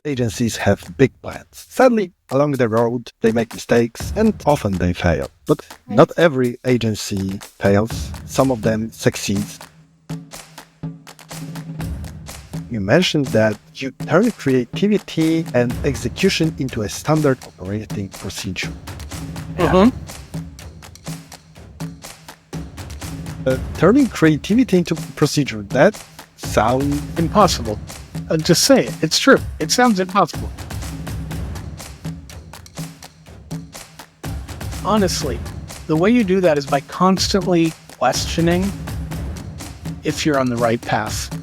Agencies have big plans. Sadly, along the road, they make mistakes and often they fail. But not every agency fails, some of them succeed. You mentioned that you turn creativity and execution into a standard operating procedure. Turning creativity into procedure, that sounds Impossible. Just say it. It's true. It sounds impossible. Honestly, the way you do that is by constantly questioning if you're on the right path.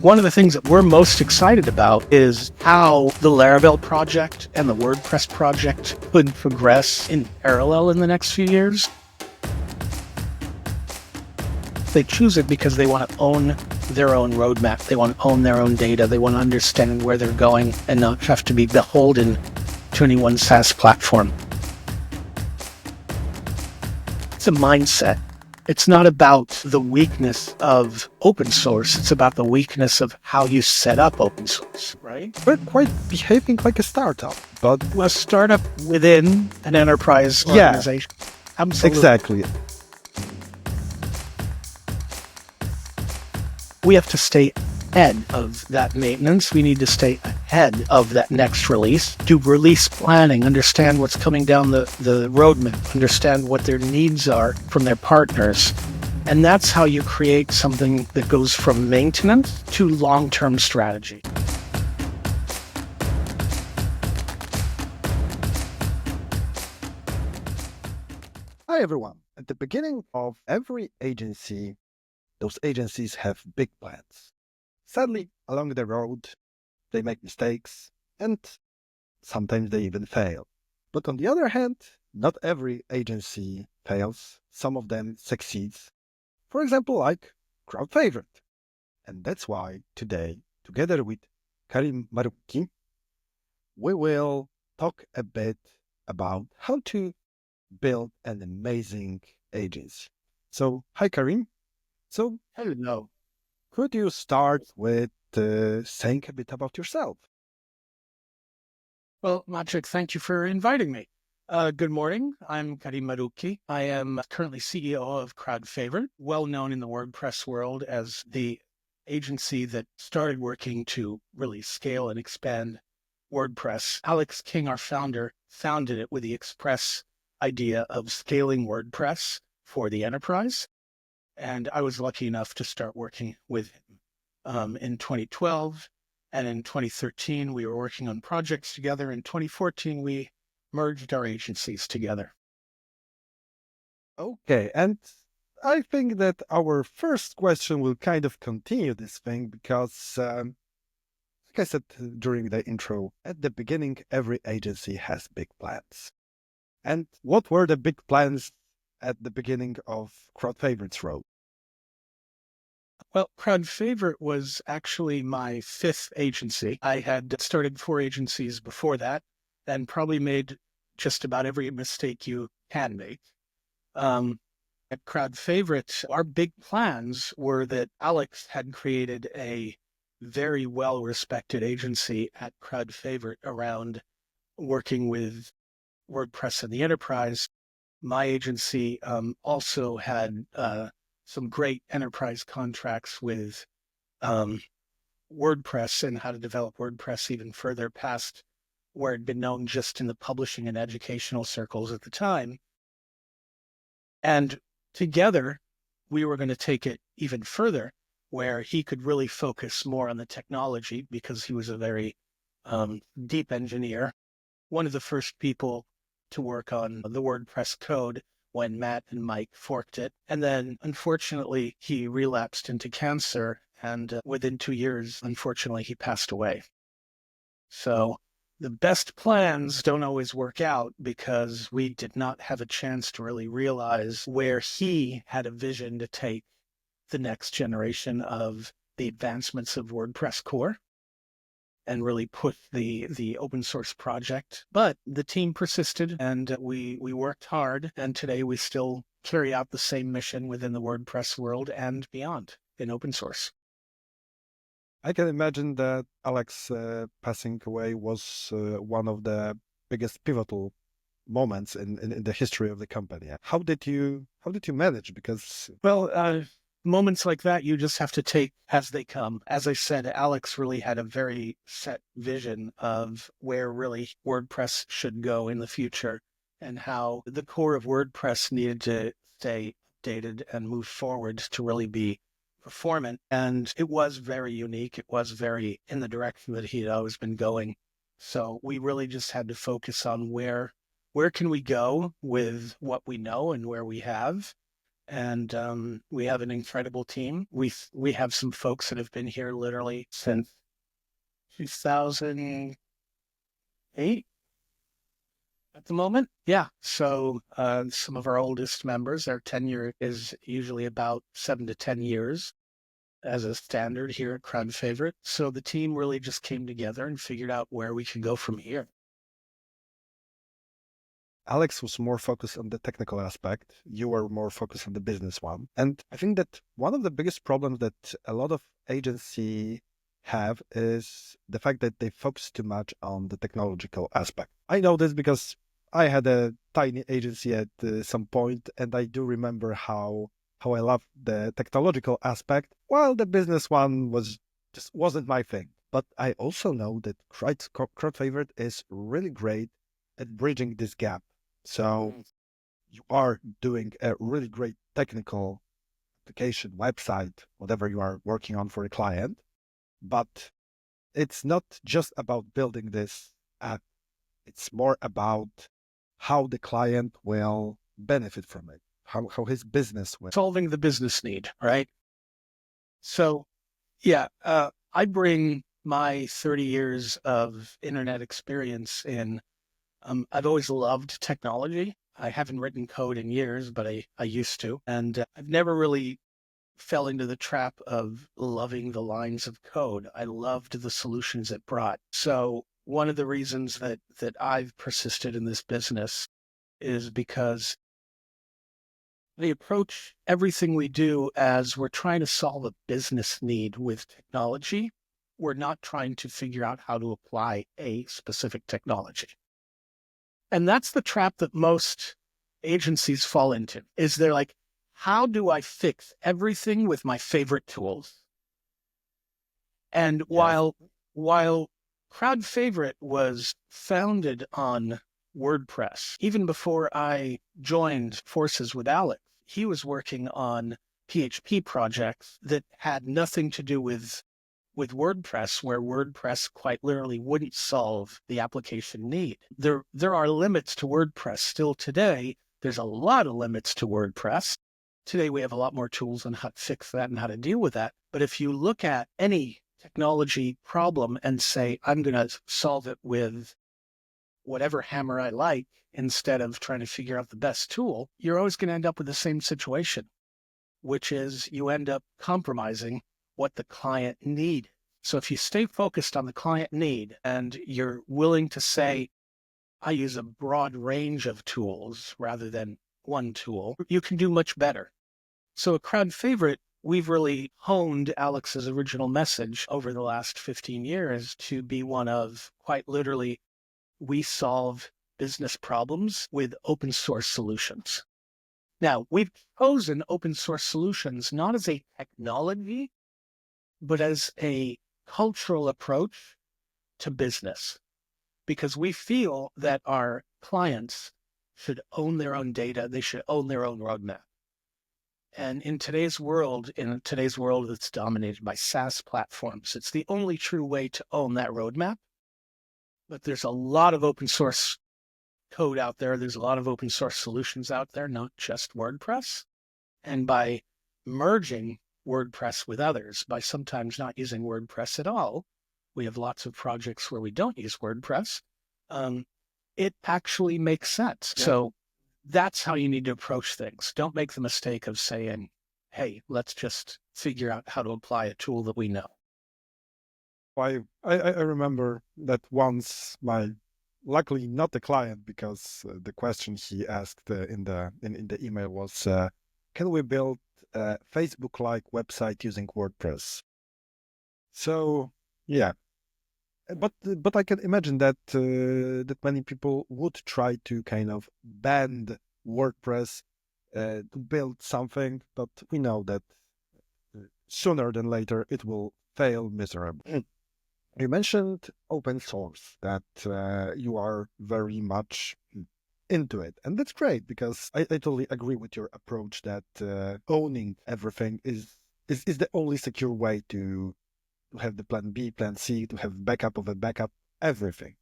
One of the things that we're most excited about is how the Laravel project and the WordPress project could progress in parallel in the next few years. They choose it because they want to own their own roadmap. They want to own their own data. They want to understand where they're going and not have to be beholden to any one SaaS platform. It's a mindset. It's not about the weakness of open source. It's about the weakness of how you set up open source, right? we're quite behaving like a startup, but A startup within an enterprise Yeah. organization. Absolutely. exactly. We have to stay ahead of that maintenance. We need to stay ahead of that next release, do release planning, understand what's coming down the roadmap, understand what their needs are from their partners. And that's how you create something that goes from maintenance to long-term strategy. Hi everyone. At the beginning of every agency, those agencies have big plans. Sadly, along the road, they make mistakes and sometimes they even fail. But on the other hand, not every agency fails. Some of them succeeds. For example, like Crowdfavorite. And that's why today, together with Karim Marucchi, we will talk a bit about how to build an amazing agency. So, hi Karim. So, Hello. could you start with saying a bit about yourself? Well, Maciek, thank you for inviting me. Good morning. I'm Karim Marucchi. I am currently CEO of Crowdfavorite, well known in the WordPress world as the agency that started working to really scale and expand WordPress. Alex King, our founder, founded it with the express idea of scaling WordPress for the enterprise. And I was lucky enough to start working with him in 2012. And in 2013, we were working on projects together. In 2014, we merged our agencies together. Okay, and I think that our first question will kind of continue this thing because, like I said during the intro, at the beginning, every agency has big plans. And what were the big plans at the beginning of Crowdfavorite's road? Well, Crowdfavorite was actually my fifth agency. I had started four agencies before that and probably made just about every mistake you can make. At Crowdfavorite, our big plans were that Alex had created a very well-respected agency at Crowdfavorite around working with WordPress and the enterprise. My agency also had some great enterprise contracts with WordPress and how to develop WordPress even further past where it had been known just in the publishing and educational circles at the time. And together, we were going to take it even further, where he could really focus more on the technology because he was a very deep engineer. One of the first people to work on the WordPress code when Matt and Mike forked it. And then, unfortunately, he relapsed into cancer. And within 2 years, unfortunately, he passed away. So the best plans don't always work out because we did not have a chance to really realize where he had a vision to take the next generation of the advancements of WordPress core and really put the open source project. But the team persisted and we worked hard. And today we still carry out the same mission within the WordPress world and beyond in open source. I can imagine that Alex passing away was one of the biggest pivotal moments in the history of the company. How did you manage? Because Well, moments like that, you just have to take as they come. As I said, Alex really had a very set vision of where really WordPress should go in the future and how the core of WordPress needed to stay updated and move forward to really be performant. And it was very unique. It was very in the direction that he had always been going. So we really just had to focus on where can we go with what we know and where we have, and we have an incredible team. We have some folks that have been here literally since 2008 at the moment. Yeah. So some of our oldest members, their tenure is usually about 7 to 10 years as a standard here at Crowdfavorite. So the team really just came together and figured out where we can go from here. Alex was more focused on the technical aspect. You were more focused on the business one. And I think that one of the biggest problems that a lot of agency have is the fact that they focus too much on the technological aspect. I know this because I had a tiny agency at some point, and I do remember how I loved the technological aspect, while the business one was just wasn't my thing. But I also know that Crowdfavorite is really great at bridging this gap. So you are doing a really great technical application, website, whatever you are working on for a client. But it's not just about building this app. It's more about how the client will benefit from it, how his business will. Solving the business need, right? So yeah, I bring my 30 years of internet experience in. I've always loved technology. I haven't written code in years, but I used to. And I've never really fell into the trap of loving the lines of code. I loved the solutions it brought. So one of the reasons that I've persisted in this business is because they approach everything we do as we're trying to solve a business need with technology. We're not trying to figure out how to apply a specific technology. And that's the trap that most agencies fall into, is they're like, how do I fix everything with my favorite tools? And Yes. while Crowdfavorite was founded on WordPress, even before I joined forces with Alex, he was working on PHP projects that had nothing to do with WordPress, where WordPress quite literally wouldn't solve the application need. There are limits to WordPress still today. There's a lot of limits to WordPress. Today we have a lot more tools on how to fix that and how to deal with that. But if you look at any technology problem and say, I'm going to solve it with whatever hammer I like, instead of trying to figure out the best tool, you're always going to end up with the same situation, which is you end up compromising what the client need. So if you stay focused on the client need and you're willing to say, I use a broad range of tools rather than one tool, you can do much better. So a Crowdfavorite, we've really honed Alex's original message over the last 15 years to be one of, quite literally, we solve business problems with open source solutions. Now, we've chosen open source solutions not as a technology, but as a cultural approach to business, because we feel that our clients should own their own data. They should own their own roadmap. And in today's world that's dominated by SaaS platforms, it's the only true way to own that roadmap. But there's a lot of open source code out there. There's a lot of open source solutions out there, not just WordPress. And by merging WordPress with others, by sometimes not using WordPress at all, we have lots of projects where we don't use WordPress. It actually makes sense. Yeah. So that's how you need to approach things. Don't make the mistake of saying, hey, let's just figure out how to apply a tool that we know. I remember that once luckily not the client, because the question he asked in the email was, can we build a Facebook-like website using WordPress? So yeah, but I can imagine that that many people would try to kind of bend WordPress to build something, but we know that sooner than later it will fail miserably. You mentioned open source, that you are very much into it. And that's great because I totally agree with your approach that owning everything is the only secure way to have the plan B, plan C, to have backup of a backup, everything.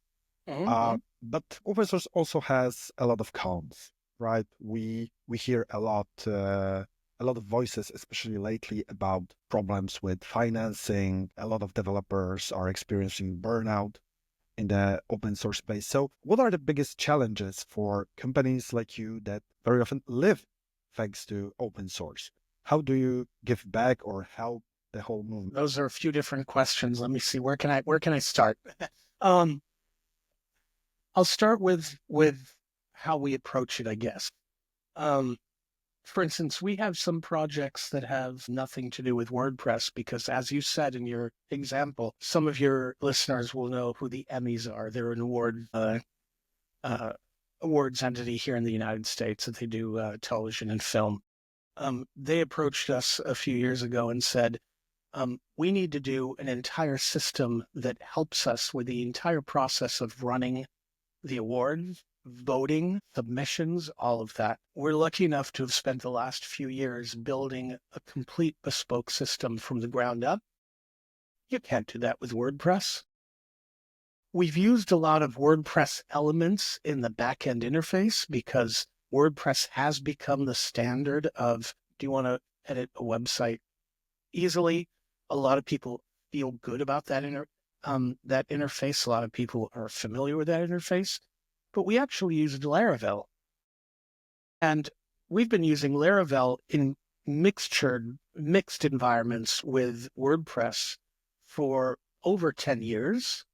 Mm-hmm. But open source also has a lot of cons, right? We hear a lot of voices, especially lately, about problems with financing. A lot of developers are experiencing burnout in the open source space. So, what are the biggest challenges for companies like you that very often live thanks to open source? How do you give back or help the whole movement? Those are a few different questions. Let me see. Where can I start? um, I'll start with how we approach it, I guess. Um, for instance, we have some projects that have nothing to do with WordPress because, as you said in your example, some of your listeners will know who the Emmys are. They're an uh, awards entity here in the United States that they do television and film. They approached us a few years ago and said, we need to do an entire system that helps us with the entire process of running the awards, voting, submissions, all of that. We're lucky enough to have spent the last few years building a complete bespoke system from the ground up. You can't do that with WordPress. We've used a lot of WordPress elements in the backend interface because WordPress has become the standard of, do you want to edit a website easily? A lot of people feel good about that interface. A lot of people are familiar with that interface, but we actually used Laravel, and we've been using Laravel in mixed environments with WordPress for over 10 years,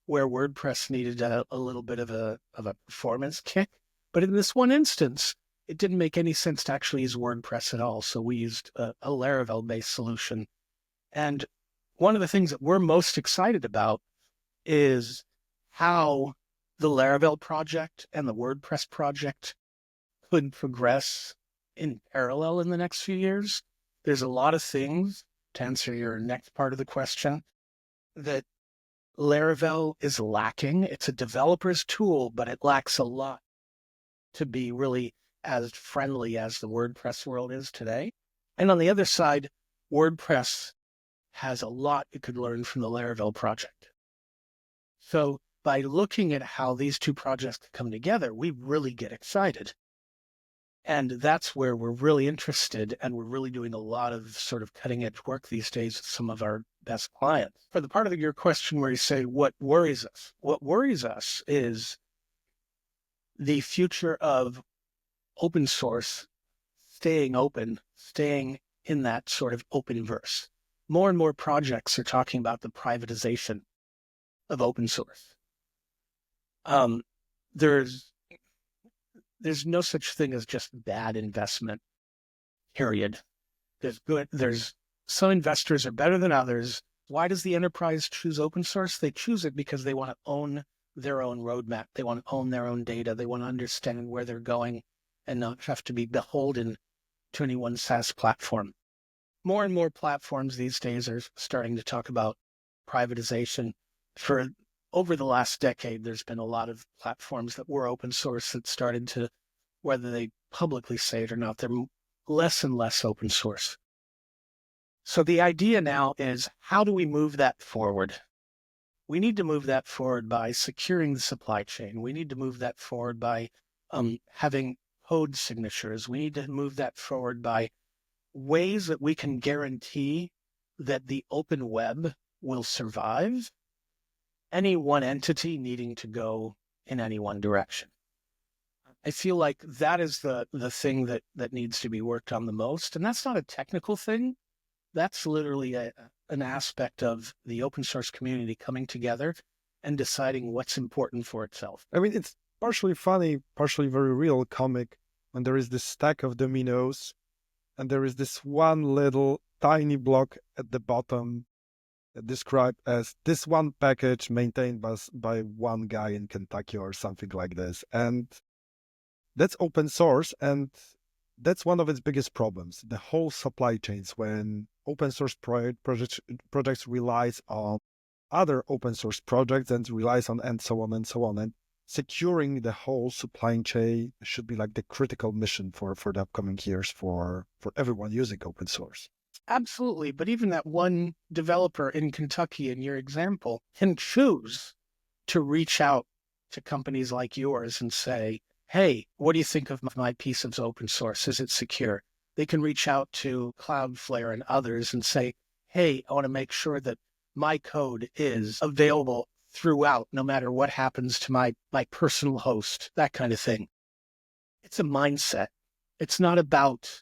where WordPress needed a little bit of a performance kick. But in this one instance, it didn't make any sense to actually use WordPress at all. So we used a Laravel-based solution. And one of the things that we're most excited about is how the Laravel project and the WordPress project could progress in parallel in the next few years. There's a lot of things, to answer your next part of the question, that Laravel is lacking. It's a developer's tool, but it lacks a lot to be really as friendly as the WordPress world is today. And on the other side, WordPress has a lot you could learn from the Laravel project. So by looking at how these two projects come together, we really get excited. And that's where we're really interested, and we're really doing a lot of sort of cutting edge work these days with some of our best clients. For the part of your question where you say, what worries us? What worries us is the future of open source staying open, staying in that sort of open verse. More and more projects are talking about the privatization of open source. Um, there's no such thing as just bad investment, period. There's some investors are better than others. Why does the enterprise choose open source? They choose it because they want to own their own roadmap. They want to own their own data. They want to understand where they're going and not have to be beholden to any one SaaS platform. More and more platforms these days are starting to talk about privatization. For over the last decade, there's been a lot of platforms that were open source that started to, whether they publicly say it or not, they're less and less open source. So the idea now is, how do we move that forward? We need to move that forward by securing the supply chain. We need to move that forward by having code signatures. We need to move that forward by ways that we can guarantee that the open web will survive any one entity needing to go in any one direction. I feel like that is the thing that needs to be worked on the most. And that's not a technical thing. That's literally an aspect of the open source community coming together and deciding what's important for itself. I mean, it's partially funny, partially very real comic when there is this stack of dominoes and there is this one little tiny block at the bottom described as this one package maintained by one guy in Kentucky or something like this. And that's open source, and that's one of its biggest problems. The whole supply chains, when open source projects relies on other open source projects and relies on and so on and so on. And securing the whole supply chain should be like the critical mission for the upcoming years for everyone using open source. Absolutely. But even that one developer in Kentucky, in your example, can choose to reach out to companies like yours and say, hey, what do you think of my piece of open source? Is it secure? They can reach out to Cloudflare and others and say, hey, I want to make sure that my code is available throughout, no matter what happens to my personal host, that kind of thing. It's a mindset. It's not about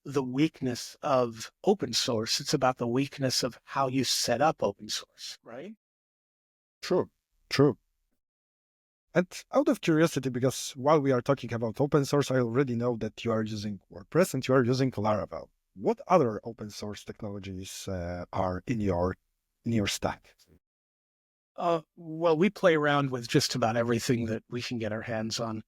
the weakness of open source. It's about the weakness of how you set up open source, right? True, true. And out of curiosity, because while we are talking about open source, I already know that you are using WordPress and you are using Laravel. What other open source technologies are in your stack? Well, we play around with just about everything that we can get our hands on.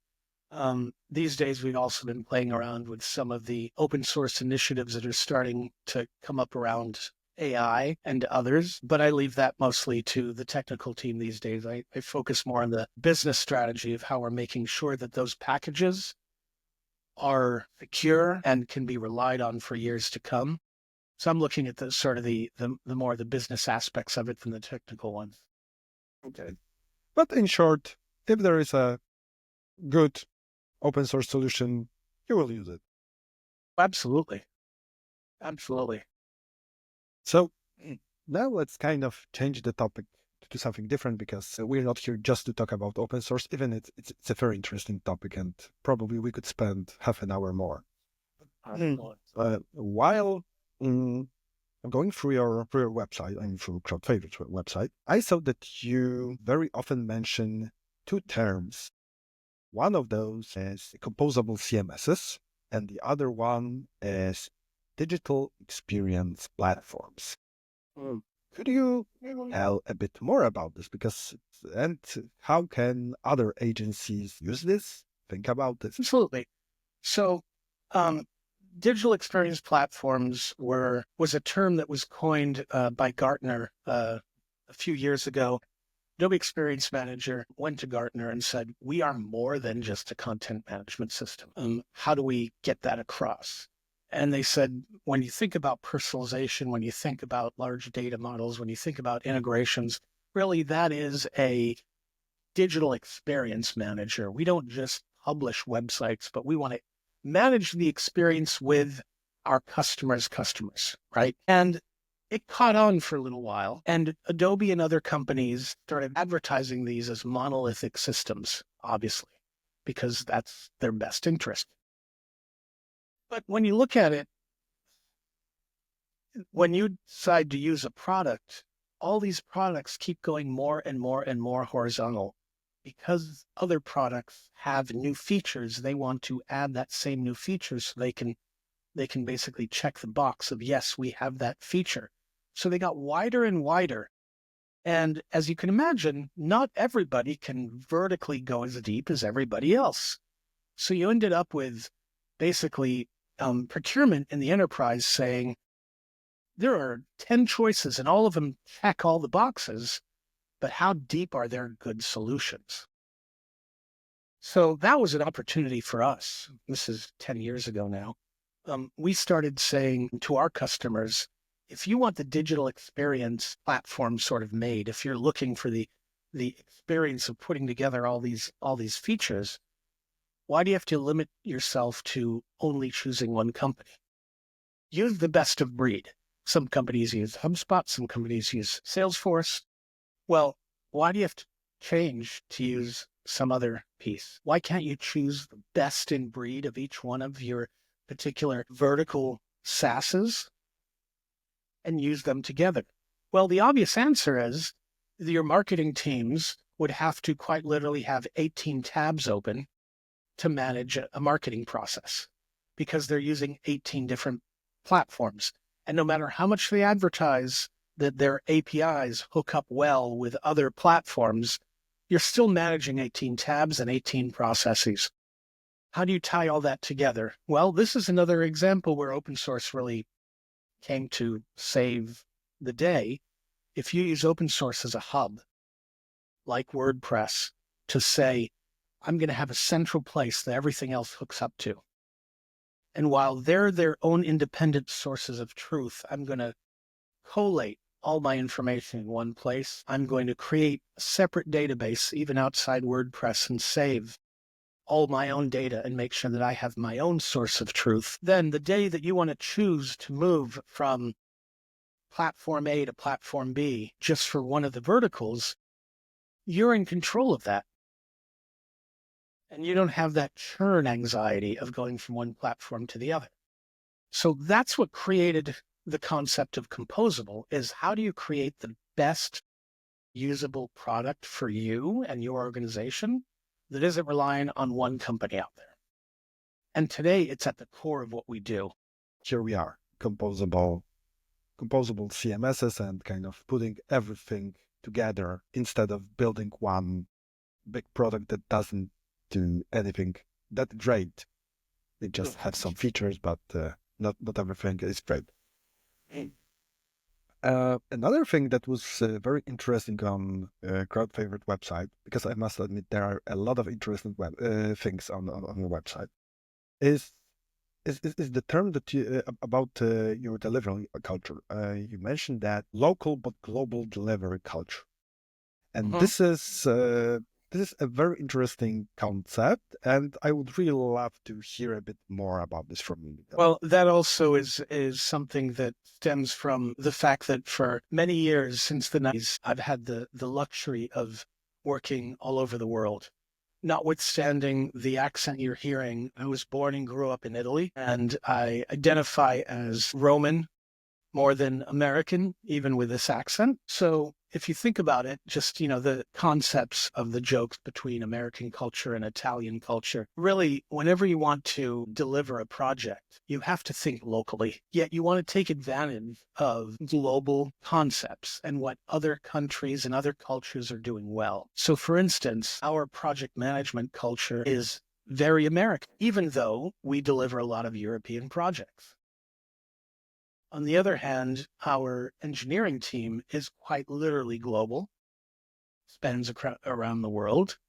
These days, we've also been playing around with some of the open source initiatives that are starting to come up around AI and others, but I leave that mostly to the technical team these days. I focus more on the business strategy of how we're making sure that those packages are secure and can be relied on for years to come. So I'm looking at the sort of the more the business aspects of it than the technical ones. Okay. But in short, if there is a good open source solution, you will use it. Absolutely. Absolutely. So now let's kind of change the topic to something different, because we're not here just to talk about open source, even it's a very interesting topic and probably we could spend half an hour more. While I'm going through your website, I mean through Crowdfavorite website, I saw that you very often mention two terms. One of those is composable CMSs, and the other one is digital experience platforms. Could you tell a bit more about this? And how can other agencies use this? Think about this. Absolutely. So, digital experience platforms was a term that was coined by Gartner a few years ago. Adobe Experience Manager went to Gartner and said, we are more than just a content management system. How do we get that across? And they said, when you think about personalization, when you think about large data models, when you think about integrations, really that is a digital experience manager. We don't just publish websites, but we want to manage the experience with our customers' customers, right? And it caught on for a little while, and Adobe and other companies started advertising these as monolithic systems, obviously, because that's their best interest. But when you look at it, when you decide to use a product, all these products keep going more and more and more horizontal. Because other products have new features, they want to add that same new feature so they can basically check the box of, yes, we have that feature. So they got wider and wider. And as you can imagine, not everybody can vertically go as deep as everybody else. So you ended up with basically procurement in the enterprise saying, there are 10 choices and all of them check all the boxes, but how deep are their good solutions? So that was an opportunity for us. This is 10 years ago now. We started saying to our customers, if you want the digital experience platform sort of made, if you're looking for the experience of putting together all these features, why do you have to limit yourself to only choosing one company? Use the best of breed. Some companies use HubSpot, some companies use Salesforce. Well, why do you have to change to use some other piece? Why can't you choose the best in breed of each one of your particular vertical SaaSes and use them together? Well, the obvious answer is your marketing teams would have to quite literally have 18 tabs open to manage a marketing process because they're using 18 different platforms. And no matter how much they advertise, that their APIs hook up well with other platforms, you're still managing 18 tabs and 18 processes. How do you tie all that together? Well, this is another example where open source really came to save the day. If you use open source as a hub, like WordPress, to say, I'm going to have a central place that everything else hooks up to. And while they're their own independent sources of truth, I'm going to collate all my information in one place. I'm going to create a separate database, even outside WordPress, and save all my own data and make sure that I have my own source of truth. Then the day that you want to choose to move from platform A to platform B just for one of the verticals, you're in control of that. And you don't have that churn anxiety of going from one platform to the other. So that's what created the concept of composable, is how do you create the best usable product for you and your organization that isn't relying on one company out there. And today it's at the core of what we do. Here we are, composable CMSs and kind of putting everything together instead of building one big product that doesn't do anything that great. It just has some features, but not everything is great. Another thing that was very interesting on Crowdfavorite website, because I must admit there are a lot of interesting things on your website, is the term that you about your delivery culture. You mentioned that local but global delivery culture, and this is a very interesting concept, and I would really love to hear a bit more about this from you. Well, that also is something that stems from the fact that for many years since the 90s, I've had the luxury of working all over the world. Notwithstanding the accent you're hearing, I was born and grew up in Italy, and I identify as Roman more than American, even with this accent. So if you think about it, just, the concepts of the jokes between American culture and Italian culture, really, whenever you want to deliver a project, you have to think locally, yet you want to take advantage of global concepts and what other countries and other cultures are doing well. So for instance, our project management culture is very American, even though we deliver a lot of European projects. On the other hand, our engineering team is quite literally global, spans around the world.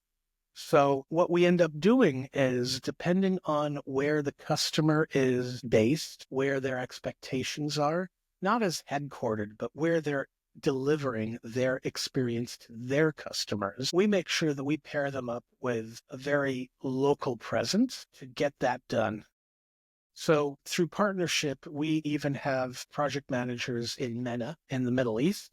So what we end up doing is, depending on where the customer is based, where their expectations are, not as headquartered, but where they're delivering their experience to their customers, we make sure that we pair them up with a very local presence to get that done. So through partnership, we even have project managers in MENA in the Middle East.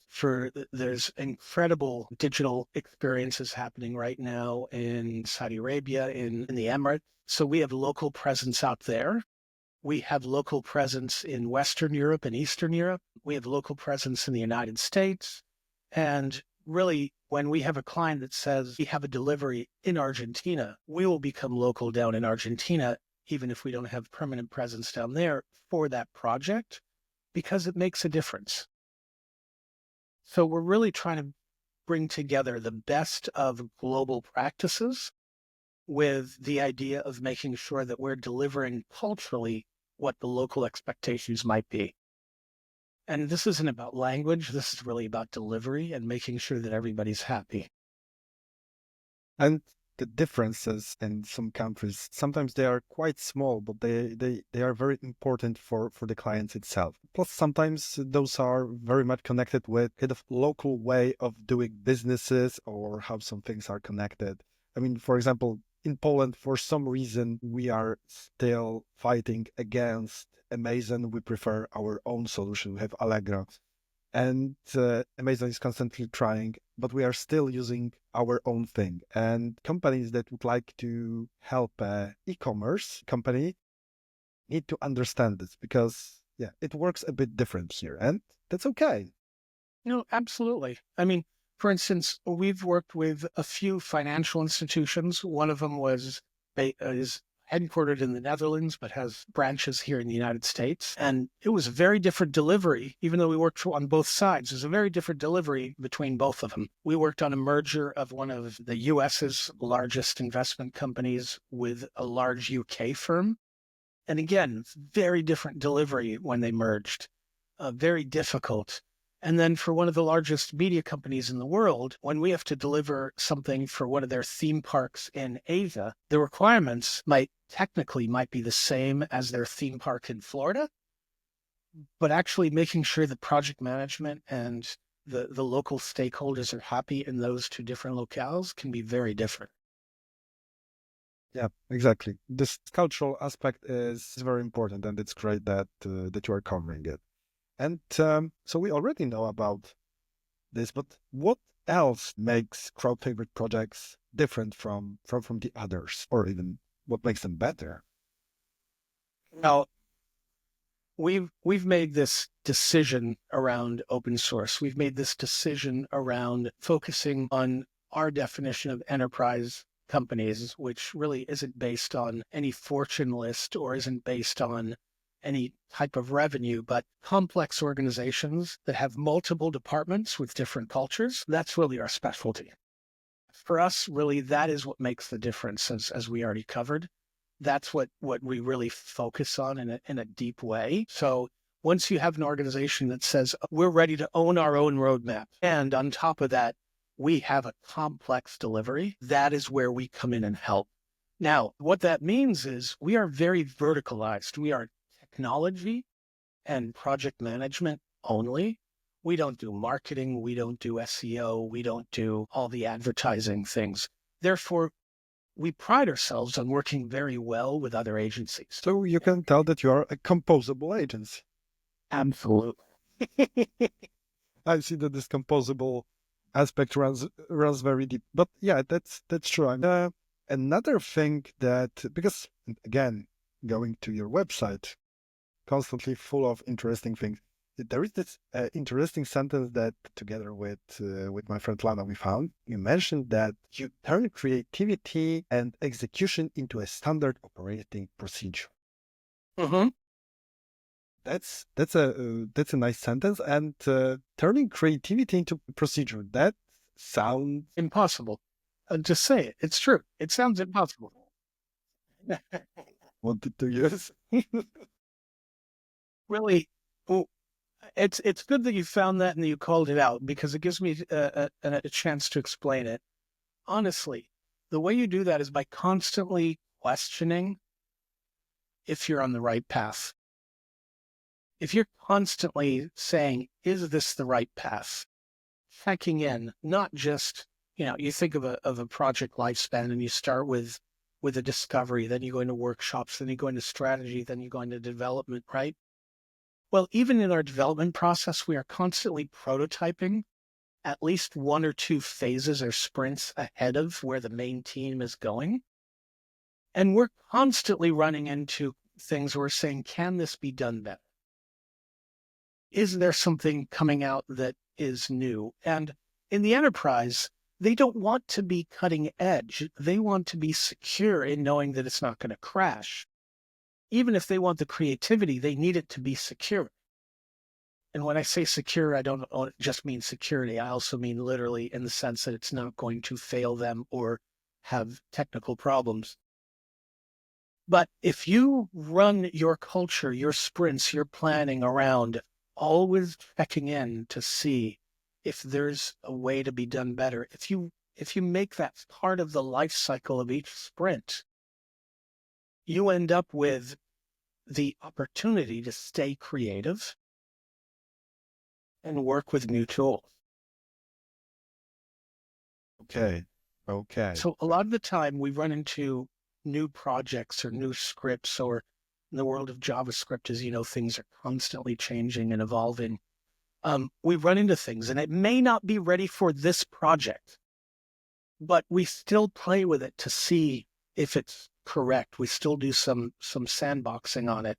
There's incredible digital experiences happening right now in Saudi Arabia, in the Emirates. So we have local presence out there. We have local presence in Western Europe and Eastern Europe. We have local presence in the United States. And really, when we have a client that says we have a delivery in Argentina, we will become local down in Argentina, even if we don't have permanent presence down there for that project, because it makes a difference. So we're really trying to bring together the best of global practices with the idea of making sure that we're delivering culturally what the local expectations might be. And this isn't about language. This is really about delivery and making sure that everybody's happy. And the differences in some countries, sometimes they are quite small, but they are very important for the clients itself. Plus, sometimes those are very much connected with kind of local way of doing businesses or how some things are connected. I mean, for example, in Poland, for some reason, we are still fighting against Amazon. We prefer our own solution. We have Allegro. And Amazon is constantly trying, but we are still using our own thing. And companies that would like to help e-commerce company need to understand this, because it works a bit different here, and that's okay. No, absolutely. I mean, for instance, we've worked with a few financial institutions. One of them is headquartered in the Netherlands, but has branches here in the United States. And it was a very different delivery, even though we worked on both sides. There's a very different delivery between both of them. We worked on a merger of one of the US's largest investment companies with a large UK firm. And again, very different delivery when they merged, very difficult. And then for one of the largest media companies in the world, when we have to deliver something for one of their theme parks in Asia, the requirements might be the same as their theme park in Florida, but actually making sure the project management and the local stakeholders are happy in those two different locales can be very different. Yeah, exactly. This cultural aspect is very important, and it's great that that you are covering it. And so we already know about this, but what else makes Crowdfavorite projects different from the others, or even what makes them better? Now, we've made this decision around open source. We've made this decision around focusing on our definition of enterprise companies, which really isn't based on any fortune list or isn't based on any type of revenue, but complex organizations that have multiple departments with different cultures. That's really our specialty. For us, really, that is what makes the difference, as we already covered. That's what we really focus on in a deep way. So once you have an organization that says, we're ready to own our own roadmap, and on top of that, we have a complex delivery, that is where we come in and help. Now, what that means is we are very verticalized. We are technology and project management only. We don't do marketing. We don't do SEO. We don't do all the advertising things. Therefore, we pride ourselves on working very well with other agencies. So you can tell that you are a composable agency. Absolutely. I see that this composable aspect runs very deep. But yeah, that's true. Another thing that, because again, going to your website, constantly full of interesting things. There is this interesting sentence that, together with my friend Lana, we found. You mentioned that you turn creativity and execution into a standard operating procedure. Mm-hmm. That's a nice sentence. And turning creativity into procedure, that sounds Impossible. Just say it. It's true. It sounds impossible. wanted to use. Really, it's good that you found that and that you called it out, because it gives me a chance to explain it. Honestly, the way you do that is by constantly questioning if you're on the right path. If you're constantly saying, is this the right path? Checking in, not just, you think of a project lifespan and you start with a discovery, then you go into workshops, then you go into strategy, then you go into development, right? Well, even in our development process, we are constantly prototyping at least one or two phases or sprints ahead of where the main team is going. And we're constantly running into things where we're saying, can this be done better? Is there something coming out that is new? And in the enterprise, they don't want to be cutting edge. They want to be secure in knowing that it's not going to crash. Even if they want the creativity, they need it to be secure. And when I say secure, I don't just mean security. I also mean literally in the sense that it's not going to fail them or have technical problems. But if you run your culture, your sprints, your planning around always checking in to see if there's a way to be done better, if you make that part of the life cycle of each sprint, you end up with the opportunity to stay creative and work with new tools. Okay. So a lot of the time we run into new projects or new scripts, or in the world of JavaScript, as you know, things are constantly changing and evolving. We run into things and it may not be ready for this project, but we still play with it to see if it's correct. We still do some sandboxing on it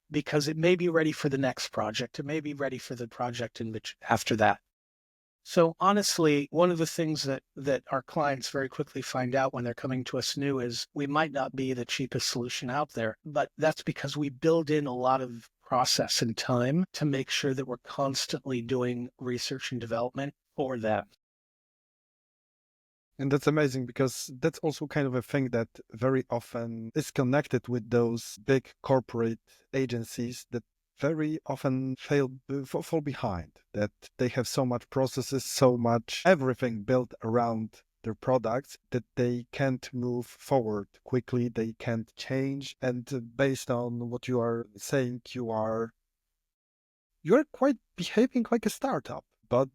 because it may be ready for the next project. It may be ready for the project in which after that. So honestly, one of the things that our clients very quickly find out when they're coming to us new is we might not be the cheapest solution out there, but that's because we build in a lot of process and time to make sure that we're constantly doing research and development for them. And that's amazing because that's also kind of a thing that very often is connected with those big corporate agencies that very often fall behind, that they have so much processes, so much everything built around their products that they can't move forward quickly, they can't change. And based on what you are saying, you're quite behaving like a startup, but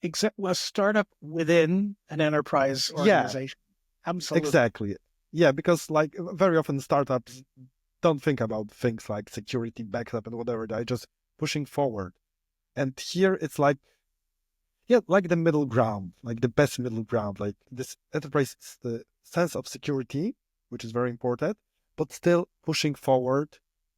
Except a startup within an enterprise yeah, organization. Absolutely. exactly. Yeah, because like very often startups don't think about things like security, backup, and whatever. They're just pushing forward. And here it's like, yeah, like the middle ground, like the best middle ground. Like this enterprise, the sense of security, which is very important, but still pushing forward,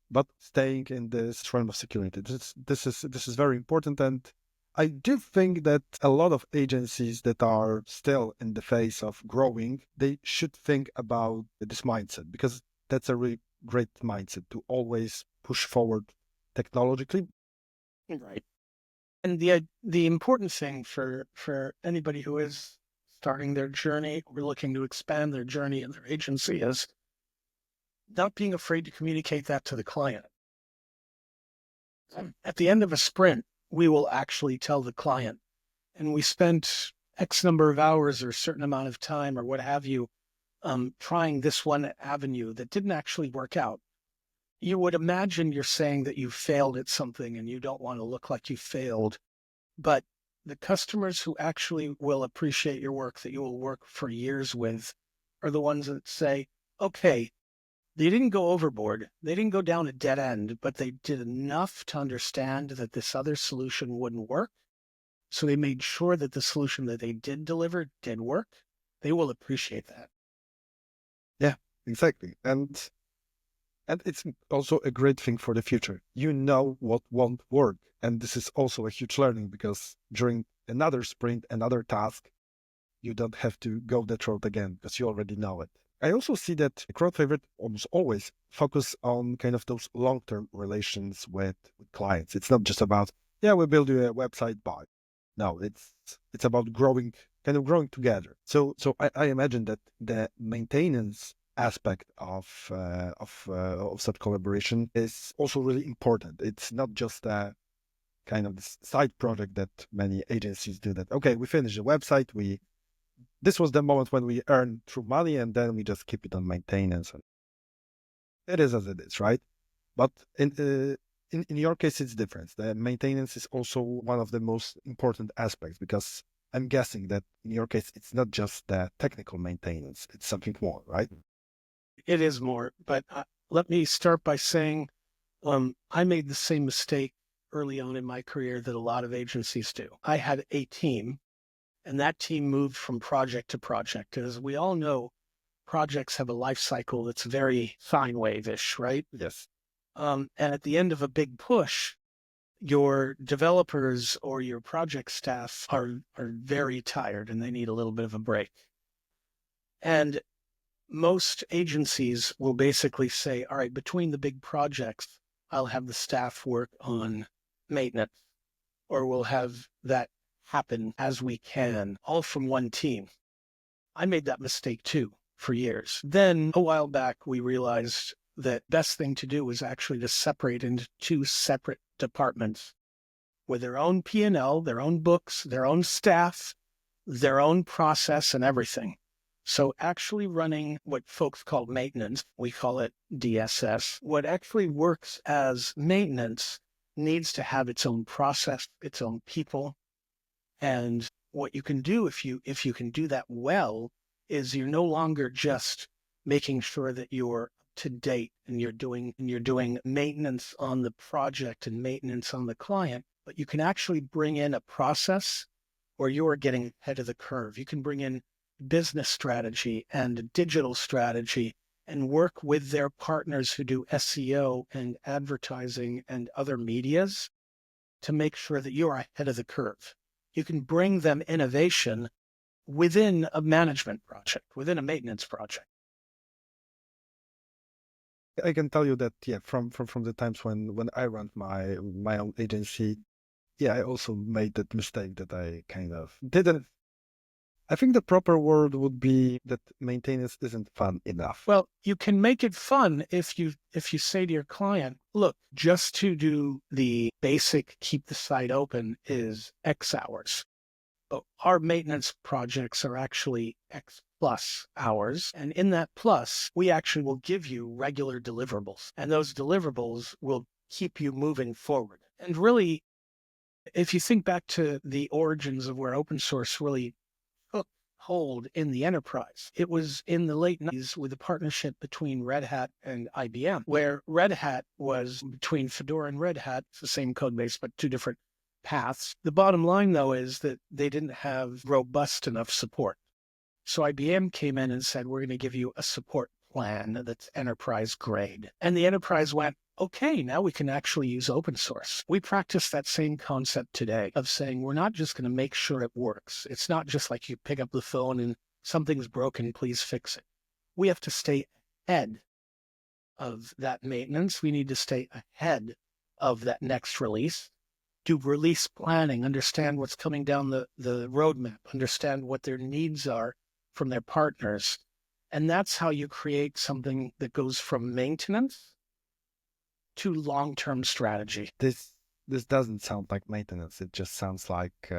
but staying in this realm of security. This is very important, and I do think that a lot of agencies that are still in the phase of growing, they should think about this mindset because that's a really great mindset to always push forward technologically. Right. And the important thing for anybody who is starting their journey or looking to expand their journey in their agency is not being afraid to communicate that to the client. At the end of a sprint, we will actually tell the client, and we spent X number of hours or a certain amount of time or what have you, trying this one avenue that didn't actually work out. You would imagine you're saying that you failed at something and you don't want to look like you failed. But the customers who actually will appreciate your work, that you will work for years with, are the ones that say, okay, they didn't go overboard. They didn't go down a dead end, but they did enough to understand that this other solution wouldn't work. So they made sure that the solution that they did deliver did work. They will appreciate that. Yeah, exactly. And it's also a great thing for the future. You know what won't work. And this is also a huge learning because during another sprint, another task, you don't have to go that road again because you already know it. I also see that Crowdfavorite almost always focus on kind of those long-term relations with clients. It's not just about, yeah, we build you a website, bye. No, it's about growing, kind of growing together. So I imagine that the maintenance aspect of such collaboration is also really important. It's not just a kind of this side project that many agencies do. That okay, we finish the website, we this was the moment when we earn true money, and then we just keep it on maintenance. And it is as it is, right? But in your case, it's different. The maintenance is also one of the most important aspects because I'm guessing that in your case, it's not just the technical maintenance; it's something more, right? It is more, but let me start by saying I made the same mistake early on in my career that a lot of agencies do. I had a team, and that team moved from project to project. As we all know, projects have a life cycle that's very sine wave-ish, right? Yes. And at the end of a big push, your developers or your project staff are very tired and they need a little bit of a break. And most agencies will basically say, all right, between the big projects, I'll have the staff work on maintenance, or we'll have that happen as we can, all from one team. I made that mistake too for years. Then a while back, we realized that best thing to do was actually to separate into two separate departments with their own P&L, their own books, their own staff, their own process and everything. So actually running what folks call maintenance, we call it DSS, what actually works as maintenance needs to have its own process, its own people. And what you can do if you can do that well is you're no longer just making sure that you're to date and you're doing maintenance on the project and maintenance on the client, but you can actually bring in a process where you are getting ahead of the curve. You can bring in business strategy and digital strategy and work with their partners who do SEO and advertising and other medias to make sure that you are ahead of the curve. you can bring them innovation within a management project, within a maintenance project. I can tell you that, yeah, from the times when I run my own agency, yeah, I also made that mistake that I kind of didn't. I think the proper word would be that maintenance isn't fun enough. Well, you can make it fun if you say to your client, look, just to do the basic keep the site open is X hours. But our maintenance projects are actually X plus hours. And in that plus, we actually will give you regular deliverables. And those deliverables will keep you moving forward. And really, if you think back to the origins of where open source really took hold in the enterprise, it was in the late 90s with a partnership between Red Hat and IBM, where Red Hat was between Fedora and Red Hat. It's the same code base, but two different paths. The bottom line, though, is that they didn't have robust enough support. So IBM came in and said, we're going to give you a support plan that's enterprise grade. And the enterprise went, okay, now we can actually use open source. We practice that same concept today of saying, we're not just going to make sure it works. It's not just like you pick up the phone and something's broken, please fix it. We have to stay ahead of that maintenance. We need to stay ahead of that next release. Do release planning, understand what's coming down the roadmap, understand what their needs are from their partners. And that's how you create something that goes from maintenance to long-term strategy. This doesn't sound like maintenance. It just sounds like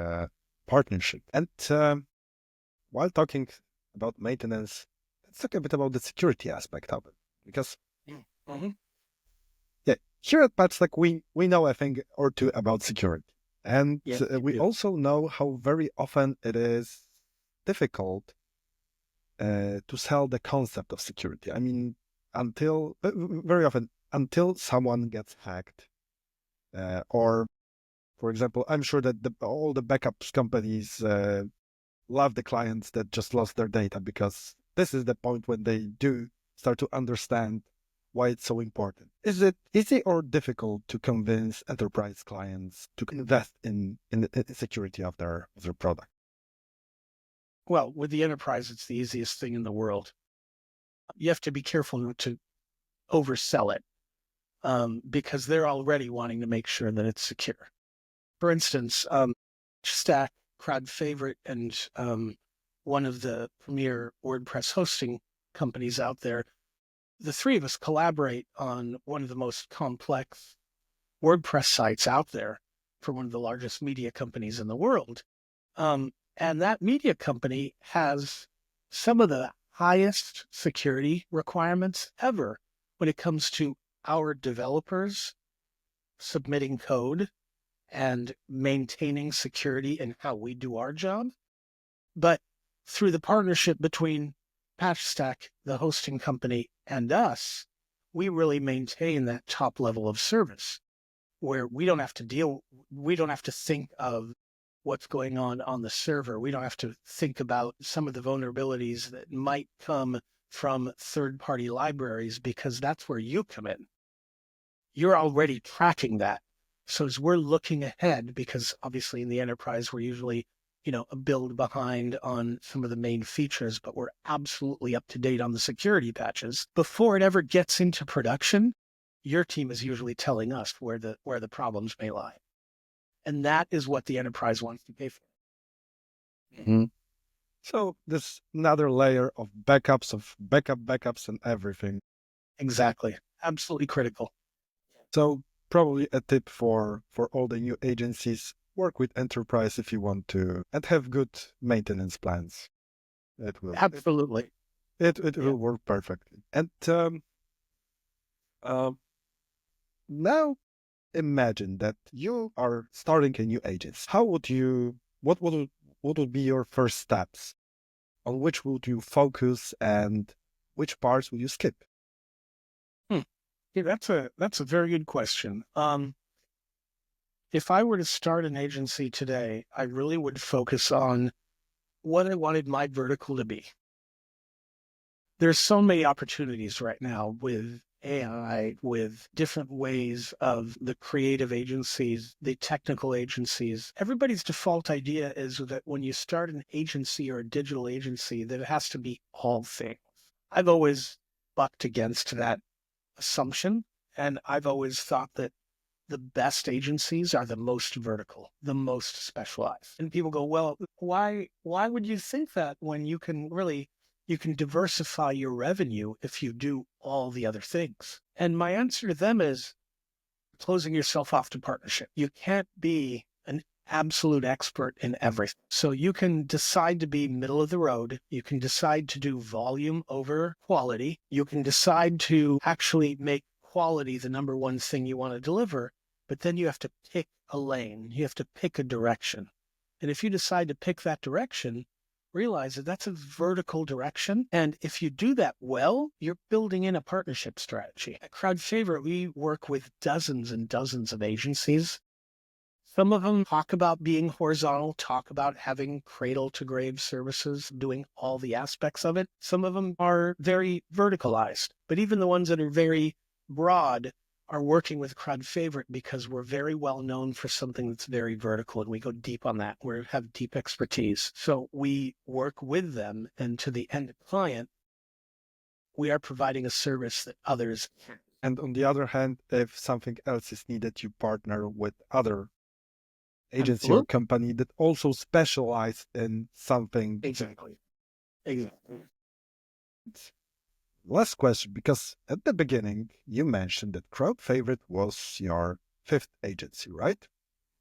partnership. And while talking about maintenance, let's talk a bit about the security aspect of it. Because yeah, here at Patchstack, we know a thing or two about security. And we also know how very often it is difficult to sell the concept of security. I mean, very often, until someone gets hacked, or, for example, I'm sure that all the backups companies love the clients that just lost their data, because this is the point when they do start to understand why it's so important. Is it easy or difficult to convince enterprise clients to invest in the security of their product? Well, with the enterprise, it's the easiest thing in the world. You have to be careful not to oversell it, because they're already wanting to make sure that it's secure. For instance, Patchstack, Crowdfavorite, and one of the premier WordPress hosting companies out there, the three of us collaborate on one of the most complex WordPress sites out there for one of the largest media companies in the world. And that media company has some of the highest security requirements ever when it comes to our developers submitting code and maintaining security in how we do our job. But through the partnership between Patchstack, the hosting company, and us, we really maintain that top level of service where we don't have to think of what's going on the server. We don't have to think about some of the vulnerabilities that might come from third-party libraries, because that's where you come in. You're already tracking that. So as we're looking ahead, because obviously in the enterprise, we're usually, a build behind on some of the main features, but we're absolutely up to date on the security patches. Before it ever gets into production, your team is usually telling us where the problems may lie. And that is what the enterprise wants to pay for. Mm-hmm. So there's another layer of backups, backups and everything. Exactly. Absolutely critical. So probably a tip for all the new agencies: work with enterprise if you want to, and have good maintenance plans. It will absolutely. It will work perfectly. And now imagine that you are starting a new agency. How would you? What would be your first steps? On which would you focus, and which parts would you skip? Yeah, that's a very good question. If I were to start an agency today, I really would focus on what I wanted my vertical to be. There's so many opportunities right now with AI, with different ways of the creative agencies, the technical agencies. Everybody's default idea is that when you start an agency or a digital agency, that it has to be all things. I've always bucked against that assumption, and I've always thought that the best agencies are the most vertical, the most specialized. And people go, well, why would you think that when you can diversify your revenue if you do all the other things? And my answer to them is closing yourself off to partnership. You can't be an absolute expert in everything. So you can decide to be middle of the road. You can decide to do volume over quality. You can decide to actually make quality the number one thing you want to deliver, but then you have to pick a lane. You have to pick a direction. And if you decide to pick that direction, realize that that's a vertical direction. And if you do that well, you're building in a partnership strategy. At Crowdfavorite, we work with dozens and dozens of agencies. Some of them talk about being horizontal, talk about having cradle to grave services, doing all the aspects of it. Some of them are very verticalized, but even the ones that are very broad are working with Crowdfavorite because we're very well known for something that's very vertical, and we go deep on that. We have deep expertise. So we work with them, and to the end client, we are providing a service that others can't. And on the other hand, if something else is needed, you partner with other agency or company that also specialize in something. Exactly. Last question, because at the beginning you mentioned that Crowdfavorite was your fifth agency, right?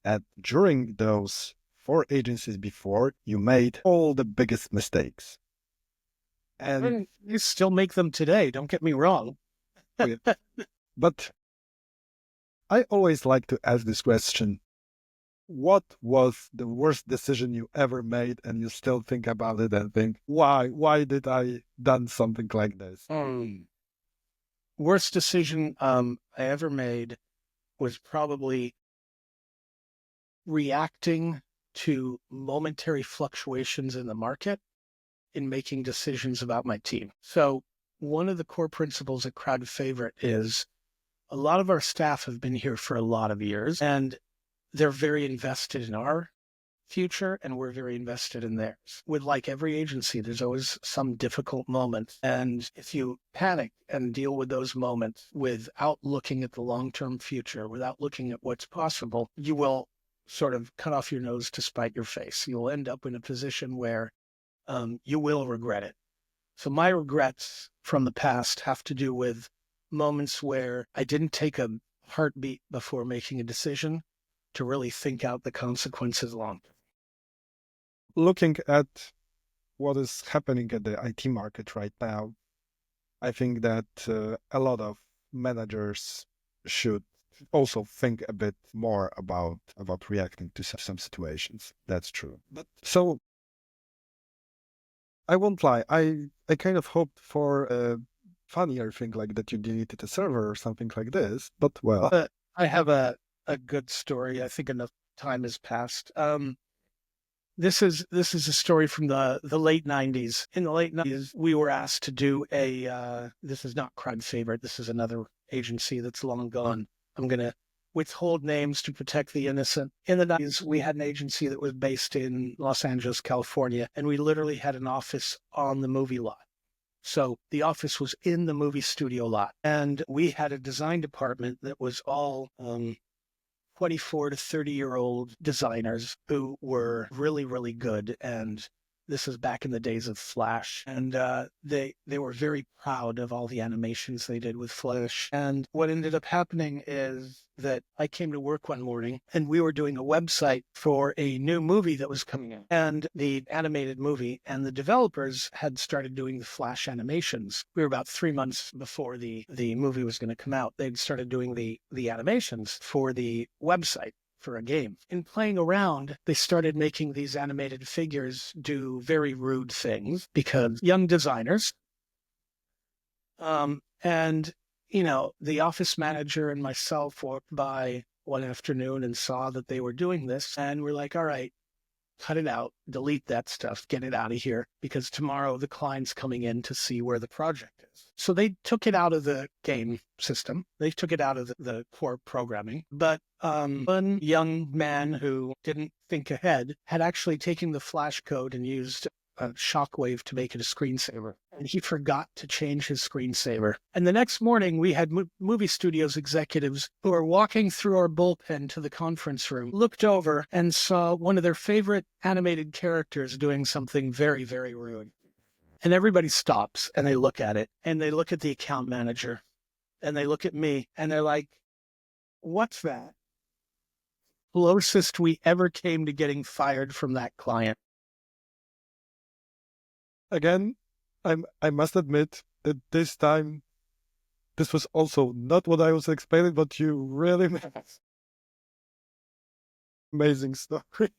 And during those 4 agencies before, you made all the biggest mistakes. And you still make them today, don't get me wrong. But I always like to ask this question. What was the worst decision you ever made, and you still think about it and think, why did I done something like this? Worst decision I ever made was probably reacting to momentary fluctuations in the market in making decisions about my team. So one of the core principles at Crowdfavorite is a lot of our staff have been here for a lot of years, and they're very invested in our future, and we're very invested in theirs. With like every agency, there's always some difficult moment. And if you panic and deal with those moments without looking at the long-term future, without looking at what's possible, you will sort of cut off your nose to spite your face. You'll end up in a position where you will regret it. So my regrets from the past have to do with moments where I didn't take a heartbeat before making a decision to really think out the consequences long term. Looking at what is happening at the IT market right now, I think that a lot of managers should also think a bit more about reacting to some situations. That's true. But so I won't lie. I kind of hoped for a funnier thing like that you deleted a server or something like this. But well, I have a good story. I think enough time has passed. This is a story from the late 90s. In the late 90s, we were asked to do this is not Crowdfavorite. This is another agency that's long gone. I'm going to withhold names to protect the innocent. In the 90s, we had an agency that was based in Los Angeles, California, and we literally had an office on the movie lot. So the office was in the movie studio lot, and we had a design department that was all 24 to 30-year-old designers who were really, really good. And this is back in the days of Flash. And they were very proud of all the animations they did with Flash. And what ended up happening is that I came to work one morning and we were doing a website for a new movie that was coming out, and the animated movie, and the developers had started doing the Flash animations. We were about 3 months before the movie was going to come out. They'd started doing the animations for the website for a game. In playing around, they started making these animated figures do very rude things because young designers. And the office manager and myself walked by one afternoon and saw that they were doing this, and we're like, all right, cut it out, delete that stuff, get it out of here, because tomorrow the client's coming in to see where the project is. So they took it out of the game system. They took it out of the core programming. But one young man who didn't think ahead had actually taken the Flash code and used a shockwave to make it a screensaver. And he forgot to change his screensaver. And the next morning, we had movie studios executives who were walking through our bullpen to the conference room, looked over and saw one of their favorite animated characters doing something very, very rude. And everybody stops and they look at it, and they look at the account manager, and they look at me, and they're like, "What's that?" Closest we ever came to getting fired from that client. Again, I must admit that this time, this was also not what I was expecting, but you really made amazing story.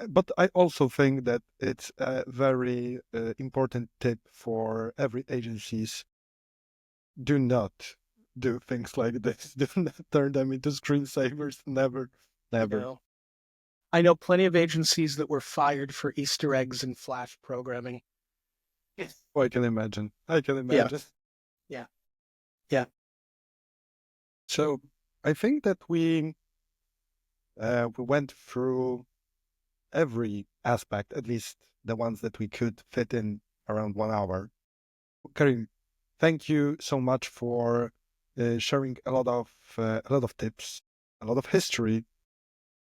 But I also think that it's a very important tip for every agencies. Do not do things like this. Do not turn them into screensavers. Never, never. No. I know plenty of agencies that were fired for Easter eggs and Flash programming. Yes. Oh, I can imagine. I can imagine. Yeah. Yeah. So I think that we went through every aspect, at least the ones that we could fit in around 1 hour. Karim, thank you so much for sharing a lot of tips, a lot of history,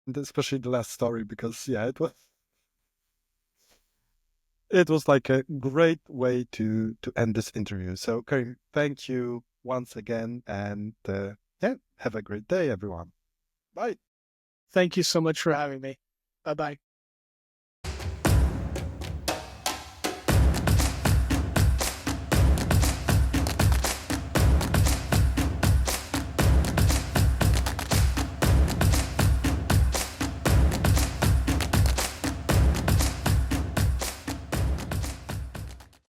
and especially the last story, because yeah, it was like a great way to end this interview. So Karim, thank you once again, and yeah, have a great day, everyone. Bye. Thank you so much for having me. Bye-bye.